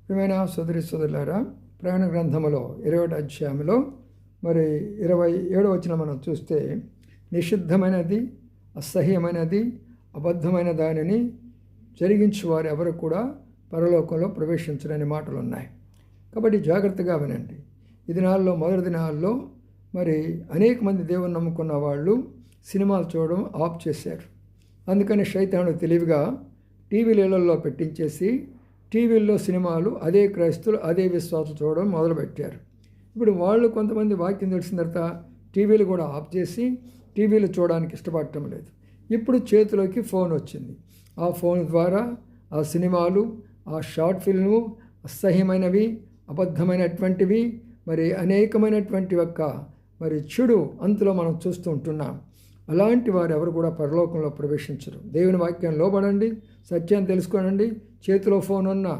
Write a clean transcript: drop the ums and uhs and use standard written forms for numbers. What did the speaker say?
ప్రియమైన సోదరులారా, ప్రయాణ గ్రంథములో 20వ అధ్యాయంలో మరి 27వ వచనం మనం చూస్తే, నిషిద్ధమైనది, అసహ్యమైనది, అబద్ధమైన దానిని జరిగించువారు ఎవరు కూడా పరలోకంలో ప్రవేశించరని మాటలు ఉన్నాయి. కాబట్టి జాగ్రత్తగా వినండి. ఈ దినాల్లో, మొదటి దినాల్లో మరి అనేక మంది దేవుని నమ్ముకున్న వాళ్ళు సినిమాలు చూడడం ఆఫ్ చేశారు. అందుకని శైతాను తెలివిగా టీవీలలో పెట్టించేసి టీవీల్లో సినిమాలు అదే క్రైస్తవులు అదే విశ్వాసం చూడడం మొదలుపెట్టారు. ఇప్పుడు వాళ్ళు కొంతమంది వాక్యం తెలిసిన తర్వాత టీవీలు కూడా ఆఫ్ చేసి టీవీలు చూడడానికి ఇష్టపడటం లేదు. ఇప్పుడు చేతిలోకి ఫోన్ వచ్చింది. ఆ ఫోన్ ద్వారా ఆ సినిమాలు, ఆ షార్ట్ ఫిల్ము, అసహ్యమైనవి, అబద్ధమైనటువంటివి, మరి అనేకమైనటువంటి యొక్క మరి చెడు అంతలో మనం చూస్తూ ఉంటున్నాం. అలాంటి వారు ఎవరు కూడా పరలోకంలో ప్రవేశించరు. దేవుని వాక్యం లోబడండి, సత్యాన్ని తెలుసుకోనండి. చేతిలో ఫోన్ ఉన్నా